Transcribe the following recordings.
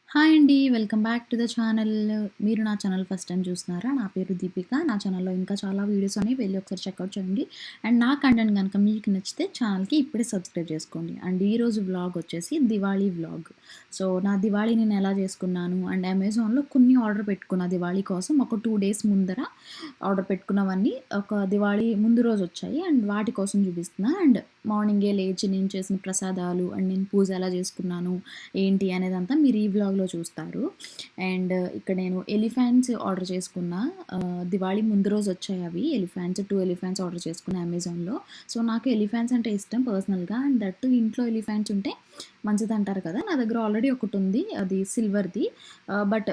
Hi అండి. Welcome back to the channel. మీరు నా ఛానల్ ఫస్ట్ టైమ్ చూస్తున్నారా? నా పేరు దీపిక. నా ఛానల్‌లో ఇంకా చాలా వీడియోస్ ఉన్నాయి. వెళ్ళి ఒకసారి చెక్‌ఔట్ చేయండి. అండ్ నా కంటెంట్ గనుక మీకు నచ్చితే ఛానల్‌కి ఇప్పుడే సబ్స్క్రైబ్ చేసుకోండి. అండ్ ఈరోజు వ్లాగ్ వచ్చేసి దివాళీ వ్లాగ్. సో, నా దివాళీ నేను ఎలా చేసుకున్నాను అండ్ అమెజాన్‌లో కొన్ని ఆర్డర్ పెట్టుకున్న దివాళీ కోసం ఒక 2 డేస్ ముందర ఆర్డర్ పెట్టుకున్నవన్నీ ఒక దివాళీ ముందు రోజు వచ్చాయి. అండ్ వాటి కోసం చూపిస్తున్నా. అండ్ మార్నింగే లేచి నేను చేసిన ప్రసాదాలు అండ్ నేను పూజ ఎలా చేసుకున్నాను ఏంటి అనేదంతా మీరు ఈ వ్లాగ్‌లో చూస్తారు. అండ్ ఇక్కడ నేను ఎలిఫాంట్స్ ఆర్డర్ చేసుకున్నా. దివాళీ ముందు రోజు వచ్చాయి అవి. ఎలిఫాంట్స్ 2 ఎలిఫాంట్స్ ఆర్డర్ చేసుకున్నా అమెజాన్‌లో. సో, నాకు ఎలిఫాంట్స్ అంటే ఇష్టం పర్సనల్‌గా. అండ్ దట్ టూ ఇంట్లో ఎలిఫాంట్స్ ఉంటే మంచిదంటారు కదా! నా దగ్గర ఆల్రెడీ ఒకటుంది. అది సిల్వర్‌ది. బట్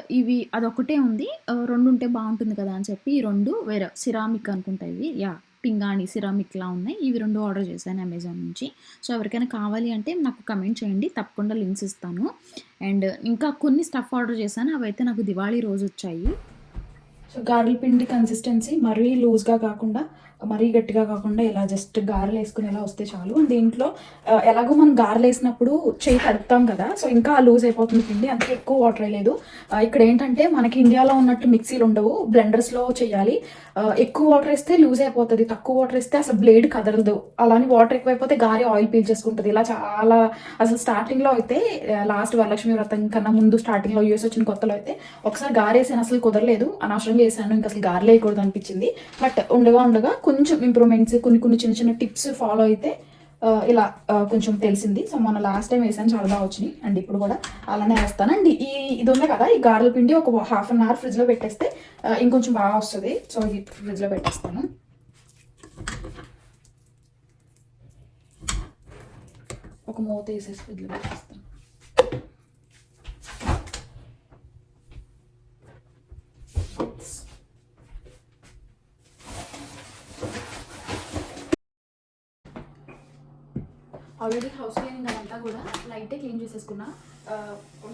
అదొక్కటే ఉంది. 2 ఉంటే బావుంటుంది కదా అని చెప్పి ఈ 2 వేరే సిరామిక్ అనుకుంటా ఇవి. యాహ్! పింగాణి సిరామిక్‌లా ఉన్నాయి. ఇవి 2 ఆర్డర్ చేశాను అమెజాన్ నుంచి. సో, ఎవరికైనా కావాలి అంటే నాకు కమెంట్ చేయండి. తప్పకుండా లింక్స్ ఇస్తాను. అండ్ ఇంకా కొన్ని స్టఫ్ ఆర్డర్ చేశాను. అవైతే నాకు దివాళీ రోజొచ్చాయి. సో గారెల పిండి కన్సిస్టెన్సీ మరీ లూజ్గా కాకుండా మరీ గట్టిగా కాకుండా ఇలా జస్ట్ గారెలు వేసుకుని ఇలా వస్తే చాలు. దీంట్లో ఎలాగో మనం గారెలు వేసినప్పుడు చేయి తడుపుతాం కదా, సో ఇంకా లూజ్ అయిపోతుంది పిండి, అందుకే ఎక్కువ వాటర్ వేయలేదు. ఇక్కడ ఏంటంటే మనకి ఇండియాలో ఉన్నట్టు మిక్సీలు ఉండవు, బ్లెండర్స్లో చేయాలి. ఎక్కువ వాటర్ వేస్తే లూజ్ అయిపోతుంది, తక్కువ వాటర్ వేస్తే అసలు బ్లేడ్ కదలదు. అలానే వాటర్ ఎక్కువైపోతే గారె ఆయిల్ పీల్చేసుకుంటుంది. ఇలా చాలా అసలు స్టార్టింగ్లో అయితే లాస్ట్ వరలక్ష్మి వ్రతం కన్నా ముందు స్టార్టింగ్లో యూఎస్ వచ్చిన కొత్తలో అయితే ఒకసారి గారేసాను, అసలు కుదరలేదు, అనవసరంగా వేసాను, ఇంకా అసలు గారెలు వేయకూడదు అనిపించింది. బట్ ఉండగా కొంచెం ఇంప్రూవ్మెంట్స్ కొన్ని చిన్న చిన్న టిప్స్ ఫాలో అయితే ఇలా కొంచెం తెలిసింది. సో మన లాస్ట్ టైం వేసాను, చాలా బాగా వచ్చినాయి. అండ్ ఇప్పుడు కూడా అలానే వేస్తాను. అండ్ ఇది ఉంది కదా, ఈ గారెల పిండి ఒక హాఫ్ అన్ అవర్ ఫ్రిడ్జ్లో పెట్టేస్తే ఇంకొంచెం బాగా వస్తుంది. సో ఇది ఫ్రిడ్జ్లో పెట్టేస్తాను. ఒక మూత వేసేసి ఫ్రిడ్జ్లో పెట్టేస్తాను. ఆల్రెడీ హౌస్ క్లీనింగ్ అదంతా కూడా లైటే క్లీన్ చేసేసుకున్నా,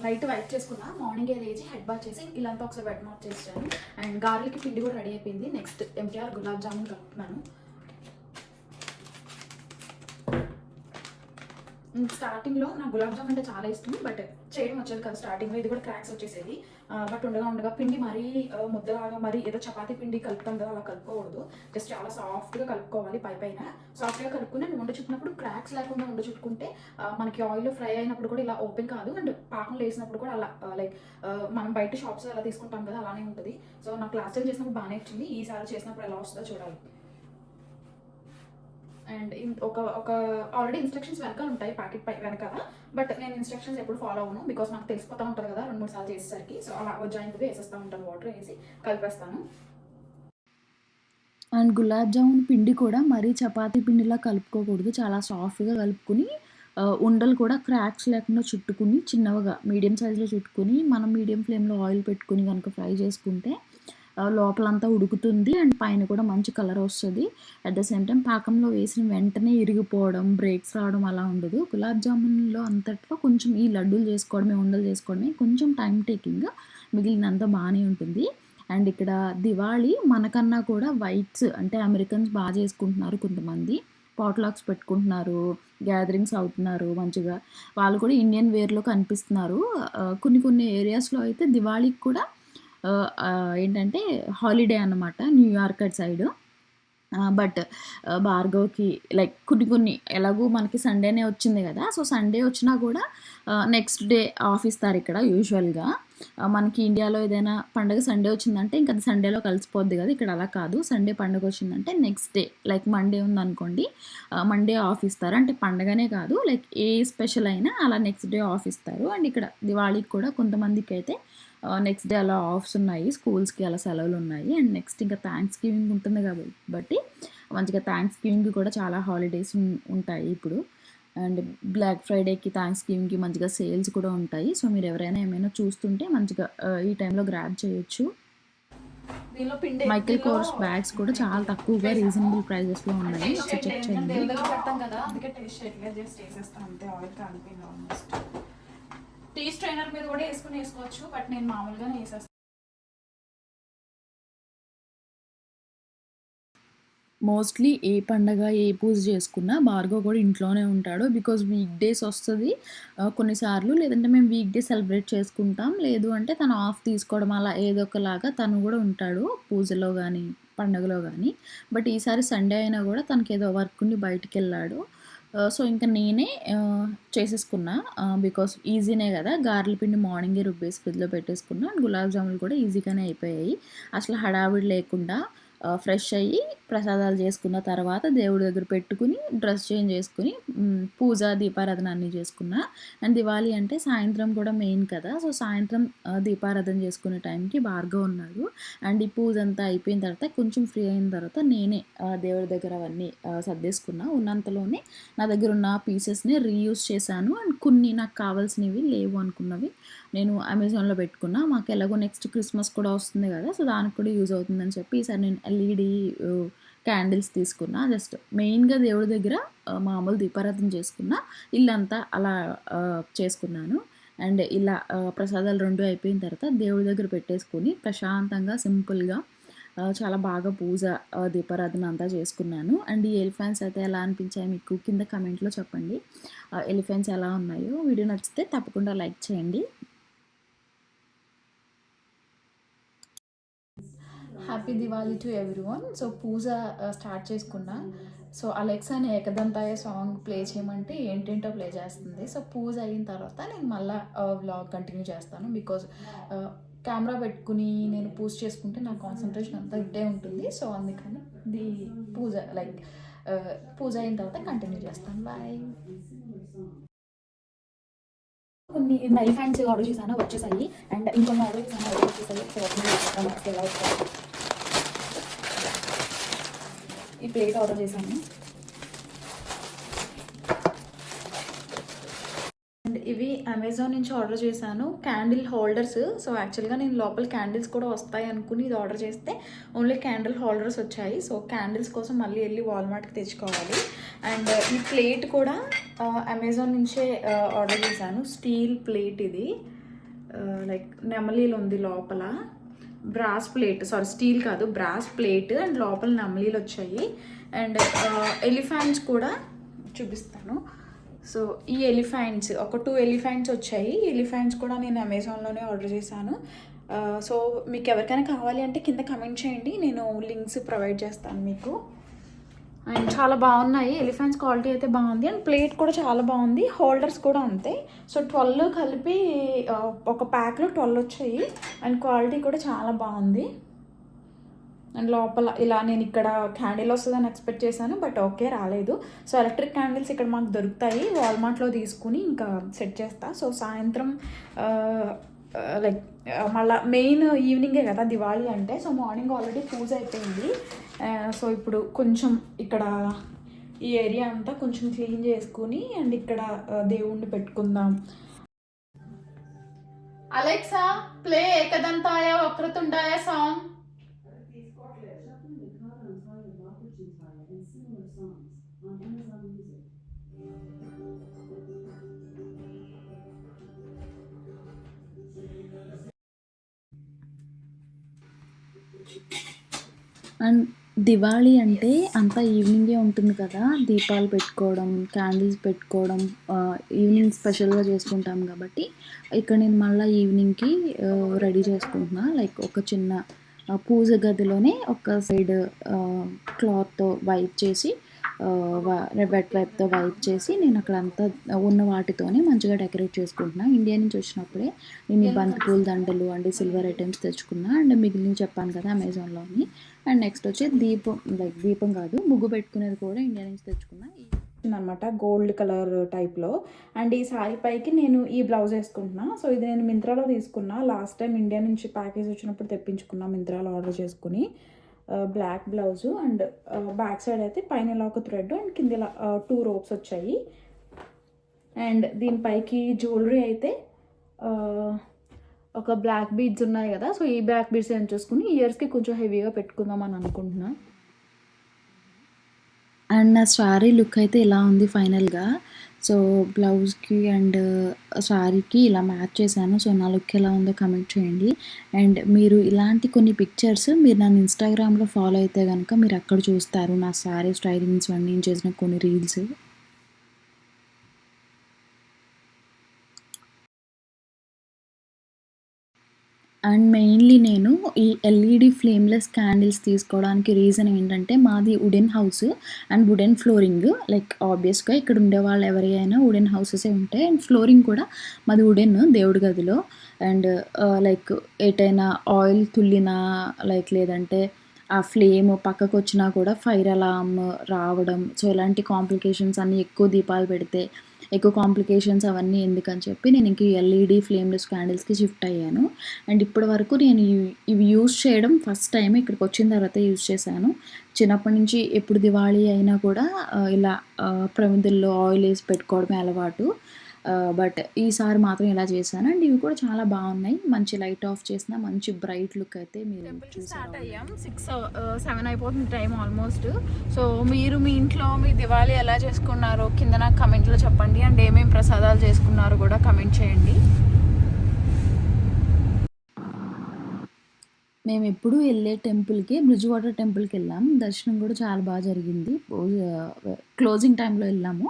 లైట్ వైప్ చేసుకున్నా. మార్నింగే లేచి హెడ్ బాత్ చేసి ఇలాంతా ఒకసారి వెట్ నాట్ చేసాను. అండ్ గార్లిక్ పిండి కూడా రెడీ అయిపోయింది. నెక్స్ట్ ఎంటీఆర్ గులాబ్ జామున్ కలుపుతున్నాను. స్టార్టింగ్లో నాకు గులాబ్ జామ్ అంటే చాలా ఇష్టం, బట్ చేయడం వచ్చేది కదా స్టార్టింగ్లో. ఇది కూడా క్రాక్స్ వచ్చేసేది. బట్ ఉండగా పిండి మరీ ముద్దలాగా, మరీ ఏదో చపాతీ పిండి కలుపుతాం కదా అలా కలుపుకోకూడదు. జస్ట్ చాలా సాఫ్ట్గా కలుపుకోవాలి. పైన సాఫ్ట్గా కలుపుకుని ఉండ చుట్టినప్పుడు క్రాక్స్ లేకుండా ఉండ చుట్టుకుంటే మనకి ఆయిల్ ఫ్రై అయినప్పుడు కూడా ఇలా ఓపెన్ కాదు. అండ్ పాకంలో వేసినప్పుడు కూడా అలా లైక్ మనం బయట షాప్స్ అలా తీసుకుంటాం కదా అలానే ఉంటుంది. సో నాకు లాస్ట్ టైం చేసినప్పుడు బాగానే వచ్చింది. ఈసారి చేసినప్పుడు ఎలా వస్తుందో చూడాలి. అండ్ ఒక ఆల్రెడీ ఇన్స్ట్రక్షన్స్ వెనకాల ఉంటాయి, ప్యాకెట్ వెనకాల. బట్ నేను ఇన్స్ట్రక్షన్స్ ఎప్పుడు ఫాలో అవ్వను, బికాస్ నాకు తెలిసిపోతూ ఉంటుంది కదా 2-3 సార్లు చేసేసరికి. సో అలా జాయింట్గా వేసేస్తూ ఉంటాను, వాటర్ వేసి కలిపేస్తాను. అండ్ గులాబ్ జామున్ పిండి కూడా మరీ చపాతీ పిండిలా కలుపుకోకూడదు. చాలా సాఫ్ట్‌గా కలుపుకొని ఉండలు కూడా క్రాక్స్ లేకుండా చుట్టుకుని చిన్నగా మీడియం సైజులో చుట్టుకొని మనం మీడియం ఫ్లేమ్‌లో ఆయిల్ పెట్టుకొని గనుక ఫ్రై చేసుకుంటే లోపలంతా ఉడుకుతుంది. అండ్ పైన కూడా మంచి కలర్ వస్తది. అట్ ద సేమ్ టైమ్ పాకంలో వేసిన వెంటనే ఇరిగిపోవడం, బ్రేక్స్ రావడం అలా ఉండదు. గులాబ్ జామున్‌లో అంతట్లో కొంచెం ఈ లడ్డూలు చేసుకోవడమే, ఉండలు చేసుకోవడమే కొంచెం టైమ్ టేకింగ్. మిగిలినంతా బానే ఉంటుంది. అండ్ ఇక్కడ దివాళీ మనకన్నా కూడా వైట్స్ అంటే అమెరికన్స్ బాగా చేసుకుంటున్నారు కొంతమంది. పాట్‌లాక్స్ పెట్టుకుంటున్నారు, గ్యాదరింగ్స్ అవుతున్నారు మంచిగా. వాళ్ళు కూడా ఇండియన్ వేర్‌లో కనిపిస్తున్నారు. కొన్ని ఏరియాస్‌లో అయితే దివాళీకి కూడా ఏంటంటే హాలిడే అన్నమాట న్యూయార్క్ అటు సైడు. బట్ భార్గవ్‌కి లైక్ కొన్ని ఎలాగో మనకి సండేనే వచ్చింది గదా! సో, సండే వచ్చినా గూడా నెక్స్ట్ డే ఆఫ్ ఇస్తారిక్కడ యూజువల్‌గా. మనకి ఇండియాలో ఏదైనా పండగ సండే వచ్చిందంటే ఇంక అది సండేలో కలిసిపోద్ది గదా! ఇక్కడ అలా కాదు. సండే పండగొచ్చిందంటే నెక్స్ట్ డే లైక్ మండే ఉందనుకోండి, మండే ఆఫ్ ఇస్తారు. అంటే పండగనే కాదు, లైక్ ఏ స్పెషల్ అయినా అలా నెక్స్ట్ డే ఆఫ్ ఇస్తారు. అండ్ ఇక్కడ దివాళీకి కూడా కొంతమందికైతే నెక్స్ట్ డే అలా ఆఫ్స్ ఉన్నాయి. స్కూల్స్‌కి అలా సెలవులున్నాయి. అండ్ నెక్స్ట్ ఇంకా థాంక్స్ గివింగ్ ఉంటుంది కాబట్టి మంచిగా థాంక్స్ గివింగ్‌కి కూడా చాలా హాలిడేస్ ఉంటాయి ఇప్పుడు. అండ్ బ్లాక్ ఫ్రైడేకి, థాంక్స్ గివింగ్‌కి మంచిగా సేల్స్ కూడా ఉంటాయి. సో, మీరు ఎవరైనా ఏమైనా చూస్తుంటే మంచిగా ఈ టైంలో గ్రాబ్ చేయొచ్చు. మైకేల్ కోర్స్ బ్యాగ్స్ కూడా చాలా తక్కువగా రీజనబుల్ ప్రైజెస్‌లో ఉన్నాయి. ఒకసారి చెక్ చేయండి. పెడతాం కదా, అందుకే టేస్ట్ చేయట్లేదు, జస్ట్ వేసేస్తాను అంతే. ఆయిల్ కాలిపోయింది ఆల్మోస్ట్. టీ స్ట్రైనర్ మీద కూడా వేసుకోవచ్చు, బట్ నేను మామూలుగానే వేసేస్తాను. మోస్ట్‌లీ ఏ పండగ, ఏ పూజ చేసుకున్నా భార్గవ్ కూడా ఇంట్లోనే ఉంటాడు. బికాజ్ వీక్ డేస్ వస్తది. కొన్నిసార్లు లేదంటే మేము వీక్ డేస్ సెలబ్రేట్ చేసుకుంటాం. లేదు అంటే తను ఆఫ్ తీసుకోవడం అలా ఏదో ఒకలాగా తను కూడా ఉంటాడు. పూజలో గానీ, పండుగలో గానీ. బట్ ఈసారి సండే అయినా కూడా తనకేదో వర్క్ ఉండి బయటికెళ్ళాడు. సో, ఇంక నేనే చేసేసుకున్నా. బికాజ్ ఈజీనే గదా! గారెల పిండి మార్నింగే రుబ్బేసి ఫ్రిడ్జ్‌లో పెట్టేసుకున్నా. అండ్ గులాబ్ జాములు కూడా ఈజీగానే అయిపోయాయి. అసలు హడావిడి లేకుండా ఫ్రెష్ అయ్యి ప్రసాదాలు చేసుకున్న తర్వాత దేవుడి దగ్గర పెట్టుకుని డ్రెస్ చేంజ్ చేసుకొని పూజ దీపారాధన అన్నీ చేసుకున్నా. అండ్ దివాళీ అంటే సాయంత్రం కూడా మెయిన్ కదా! సో, సాయంత్రం దీపారాధన చేసుకునే టైంకి భార్గవ్ ఉన్నాడు. అండ్ ఈ పూజ అంతా అయిపోయిన తర్వాత కొంచెం ఫ్రీ అయిన తర్వాత నేనే దేవుడి దగ్గర అవన్నీ సర్దేసుకున్నా. ఉన్నంతలోనే నా దగ్గర ఉన్న పీసెస్‌ని రీయూజ్ చేశాను. అండ్ కొన్ని నాకు కావాల్సినవి లేవు అనుకున్నవి నేను అమెజాన్‌లో పెట్టుకున్నా. మాకు ఎలాగో నెక్స్ట్ క్రిస్మస్ కూడా వస్తుంది కదా! సో, దానికి కూడా యూజ్ అవుతుందని చెప్పి ఈసారి నేను ఎల్ఈడీ క్యాండిల్స్ తీసుకున్నా. జస్ట్ మెయిన్‌గా దేవుడి దగ్గర మామూలు దీపారాధన చేసుకున్నా. ఇల్లంతా అలా చేసుకున్నాను. అండ్ ఇలా ప్రసాదాలు 2 అయిపోయిన తర్వాత దేవుడి దగ్గర పెట్టేసుకొని ప్రశాంతంగా, సింపుల్‌గా చాలా బాగా పూజ, దీపారాధన అంతా చేసుకున్నాను. అండ్ ఈ ఎలిఫెంట్స్ అయితే ఎలా అనిపించాయి మీకు కింద కమెంట్‌లో చెప్పండి. ఎలిఫెంట్స్ ఎలా ఉన్నాయో. వీడియో నచ్చితే తప్పకుండా లైక్ చేయండి. Happy Diwali to everyone. So పూజ స్టార్ట్ చేసుకున్నా. సో అలెక్సాని ఏకదంతాయ సాంగ్ ప్లే చేయమంటే ఏంటేంటో ప్లే చేస్తుంది. సో పూజ అయిన తర్వాత నేను మళ్ళీ వ్లాగ్ కంటిన్యూ చేస్తాను. బికాజ్ కెమెరా పెట్టుకుని నేను పూజ చేసుకుంటే నా కాన్సన్ట్రేషన్ అంతా ఇట్టే ఉంటుంది. సో అందుకని ది పూజ లైక్ పూజ అయిన తర్వాత కంటిన్యూ చేస్తాను. బాయ్. కొన్ని నెయిల్ హ్యాండ్స్ ఆర్డర్ చేశాను, వచ్చేసాయి. అండ్ ఇంకొన్ని ఆర్డర్ చేశాను, అవి వచ్చేసాయి. సో ఎలా వచ్చాయి. ఈ ప్లేట్ ఆర్డర్ చేశాను. అండ్ ఇవి అమెజాన్ నుంచి ఆర్డర్ చేశాను, క్యాండిల్ హోల్డర్స్. సో యాక్చువల్గా నేను లోపల క్యాండిల్స్ కూడా వస్తాయి అనుకుని ఇది ఆర్డర్ చేస్తే ఓన్లీ క్యాండిల్ హోల్డర్స్ వచ్చాయి. సో క్యాండిల్స్ కోసం మళ్ళీ వెళ్ళి వాల్మార్ట్కి తెచ్చుకోవాలి. అండ్ ఈ ప్లేట్ కూడా అమెజాన్ నుంచే ఆర్డర్ చేశాను. స్టీల్ ప్లేట్ ఇది, లైక్ నెమలీలు ఉంది లోపల. బ్రాస్ ప్లేట్, సారీ స్టీల్ కాదు, బ్రాస్ ప్లేట్. అండ్ లోపల నెమలీలు వచ్చాయి. అండ్ ఎలిఫెంట్స్ కూడా చూపిస్తాను. సో ఈ ఎలిఫెంట్స్ ఒక 2 ఎలిఫెంట్స్ వచ్చాయి. ఎలిఫెంట్స్ కూడా నేను అమెజాన్లోనే ఆర్డర్ చేశాను. సో మీకు ఎవరికైనా కావాలి అంటే కింద కమెంట్ చేయండి, నేను లింక్స్ ప్రొవైడ్ చేస్తాను మీకు. అండ్ చాలా బాగున్నాయి. ఎలిఫెంట్స్ క్వాలిటీ అయితే బాగుంది. అండ్ ప్లేట్ కూడా చాలా బాగుంది. హోల్డర్స్ కూడా అంతే. సో 12 కలిపి ఒక ప్యాక్లో 12 వచ్చాయి. అండ్ క్వాలిటీ కూడా చాలా బాగుంది. అండ్ లోపల ఇలా నేను ఇక్కడ క్యాండిల్ వస్తుందని ఎక్స్పెక్ట్ చేశాను, బట్ ఓకే రాలేదు. సో ఎలక్ట్రిక్ క్యాండిల్స్ ఇక్కడ మాకు దొరుకుతాయి, వాల్మార్ట్లో తీసుకుని ఇంకా సెట్ చేస్తా. సో సాయంత్రం లైక్ మళ్ళీ మెయిన్ ఈవినింగే కదా దివాళీ అంటే. సో మార్నింగ్ ఆల్రెడీ పూజ అయిపోయింది. సో ఇప్పుడు కొంచెం ఇక్కడ ఈ ఏరియా అంతా కొంచెం క్లీన్ చేసుకుని అండ్ ఇక్కడ దేవుణ్ణి పెట్టుకుందాం. అలెక్సా ప్లే ఏకదంతాయ వక్రతుండాయ సాంగ్. అండ్ దివాళీ అంటే అంతా ఈవినింగే ఉంటుంది కదా! దీపాలు పెట్టుకోవడం, క్యాండిల్స్ పెట్టుకోవడం, ఈవినింగ్ స్పెషల్‌గా చేసుకుంటాం కాబట్టి ఇక్కడ నేను మళ్ళీ ఈవినింగ్‌కి రెడీ చేసుకుంటున్నా. లైక్ ఒక చిన్న పూజ గదిలోనే ఒక సైడ్ క్లాత్‌తో వైప్ చేసి, వెట్ వైప్‌తో వైప్ చేసి నేను అక్కడంతా ఉన్న వాటితోనే మంచిగా డెకరేట్ చేసుకుంటున్నా. ఇండియా నుంచి వచ్చినప్పుడే నేను ఈ బంతిపూల దండలు అండ్ సిల్వర్ ఐటెమ్స్ తెచ్చుకున్నా. అండ్ మిగిలినవి చెప్పాను కదా అమెజాన్‌లోని. అండ్ నెక్స్ట్ వచ్చి దీపం కాదు, ముగ్గు పెట్టుకునేది కూడా ఇండియా నుంచి తెచ్చుకున్నా అనమాట, గోల్డ్ కలర్ టైప్లో. అండ్ ఈ సారీ పైకి నేను ఈ బ్లౌజ్ వేసుకుంటున్నా. సో ఇది నేను మింత్రాలో తీసుకున్నా. లాస్ట్ టైం ఇండియా నుంచి ప్యాకేజ్ వచ్చినప్పుడు తెప్పించుకున్నా మింత్రాలో ఆర్డర్ చేసుకుని. Black blouse and back side అయితే పైన ఇలా ఒక థ్రెడ్ అండ్ కింద ఇలా 2 రోప్స్ వచ్చాయి. అండ్ దీనిపైకి జ్యువెలరీ అయితే ఒక బ్లాక్ బీడ్స్ ఉన్నాయి కదా. సో ఈ బ్లాక్ బీడ్స్ ఏం చూసుకుని ఇయర్స్కి కొంచెం హెవీగా పెట్టుకుందాం అని అనుకుంటున్నా. అండ్ నా శారీ లుక్ అయితే ఇలా ఉంది ఫైనల్‌గా. సో, బ్లౌజ్‌కి అండ్ శారీకి ఇలా మ్యాచ్ చేశాను. సో, నా లుక్ ఎలా ఉందో కమెంట్ చేయండి. అండ్ మీరు ఇలాంటి కొన్ని పిక్చర్స్ మీరు నన్ను ఇన్‌స్టాగ్రామ్‌లో ఫాలో అయితే గనక మీరక్కడ చూస్తారు. నా శారీ స్టైలింగ్స్ అన్నీ నేను చేసిన కొన్ని రీల్స్. అండ్ మెయిన్‌లీ నేను ఈ ఎల్ఈడీ ఫ్లేమ్‌లెస్ క్యాండిల్స్ తీసుకోవడానికి రీజన్ ఏంటంటే, మాది wooden house and wooden flooring. Like ఆబ్వియస్‌గా ఇక్కడ ఉండేవాళ్ళు ఎవరి అయినా వుడెన్ హౌసెసే ఉంటాయి. అండ్ ఫ్లోరింగ్ కూడా మాది వుడెన్ దేవుడి గదిలో. అండ్ లైక్ ఎటైనా ఆయిల్ తుల్లినా లైక్ లేదంటే ఆ ఫ్లేమ్ పక్కకొచ్చినా కూడా ఫైర్ అలార్మ్ రావడం. సో, ఇలాంటి కాంప్లికేషన్స్ అన్నీ ఎక్కువ దీపాలు పెడితే ఎక్కువ కాంప్లికేషన్స్ అవన్నీ ఎందుకని చెప్పి నేను ఇంక ఈ ఎల్ఈడీ ఫ్లేమ్‌లెస్ క్యాండిల్స్‌కి షిఫ్ట్ అయ్యాను. అండ్ ఇప్పటి వరకు నేను ఇవి యూజ్ చేయడం ఫస్ట్ టైం. ఇక్కడికి వచ్చిన తర్వాత యూజ్ చేశాను. చిన్నప్పటి నుంచి ఎప్పుడు దివాళీ అయినా కూడా ఇలా ప్రమిదల్లో ఆయిల్ ఏసి పెట్టుకోవడమే అలవాటు. బట్ ఈసారి మాత్రం ఇలా చేశాను. అండ్ ఇవి కూడా చాలా బాగున్నాయి. మంచి లైట్ ఆఫ్ చేసిన మంచి బ్రైట్ లుక్ అయితే మీరు టెంపుల్‌కి చూసారు స్టార్ట్ ఆల్రెడీ. అయ్యాం. 7 అయిపోతుంది టైం ఆల్మోస్ట్. సో, మీరు మీ ఇంట్లో మీ దివాళీ ఎలా చేసుకున్నారో కింద నాకు కమెంట్‌లో చెప్పండి. అండ్ ఏమేం ప్రసాదాలు చేసుకున్నారో కూడా కమెంట్ చేయండి. మేమెప్పుడూ ఎళ్ళే టెంపుల్‌కి బ్రిడ్జ్‌వాటర్ టెంపుల్‌కెళ్ళాం. దర్శనం కూడా చాలా బా జరిగింది. క్లోజింగ్ టైమ్‌లో ఎళ్ళాము.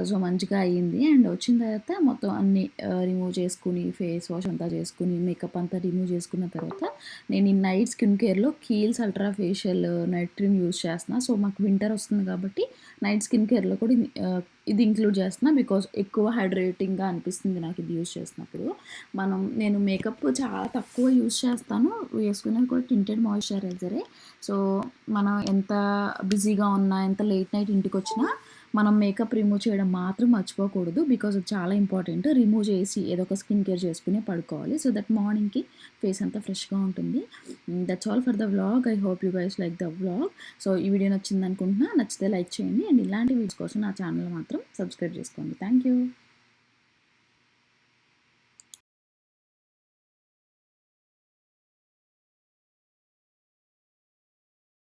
సో, మంచిగా అయ్యింది. అండ్ వచ్చిన తర్వాత మొత్తం అన్నీ రిమూవ్ చేసుకొని, ఫేస్ వాష్ అంతా చేసుకొని, మేకప్ అంతా రిమూవ్ చేసుకున్న తర్వాత, నేను ఈ నైట్ స్కిన్ కేర్‌లో Kiehl's ultra facial night cream use చేస్తున్నా. సో, మాకు వింటర్ వస్తుంది కాబట్టి నైట్ స్కిన్ కేర్‌లో కూడా ఇది ఇంక్లూడ్ చేస్తున్నా. బికాజ్ ఎక్కువ హైడ్రేటింగ్‌గా అనిపిస్తుంది నాకు ఇది యూజ్ చేసినప్పుడు. నేను మేకప్ చాలా తక్కువ యూజ్ చేస్తాను. వేసుకునేది కూడా టింటెడ్ మాయిశ్చరైజరే. సో, మనం ఎంత బిజీగా ఉన్నా, ఎంత లేట్ నైట్ ఇంటికొచ్చినా, మనం మేకప్ రిమూవ్ చేయడం మాత్రం మర్చిపోకూడదు. బికాజ్ అది చాలా ఇంపార్టెంట్. రిమూవ్ చేసి ఏదో ఒక స్కిన్ కేర్ చేసుకొని పడుకోవాలి. సో దట్ మార్నింగ్‌కి ఫేస్ అంతా ఫ్రెష్‌గా ఉంటుంది. That's all for the vlog. I hope you guys like the vlog. So, ఈ వీడియో నచ్చిందనుకుంటున్నా. నచ్చితే లైక్ చేయండి. అండ్ ఇలాంటి వీడియోస్ కోసం నా ఛానల్ మాత్రం సబ్స్క్రైబ్ చేసుకోండి. Thank you.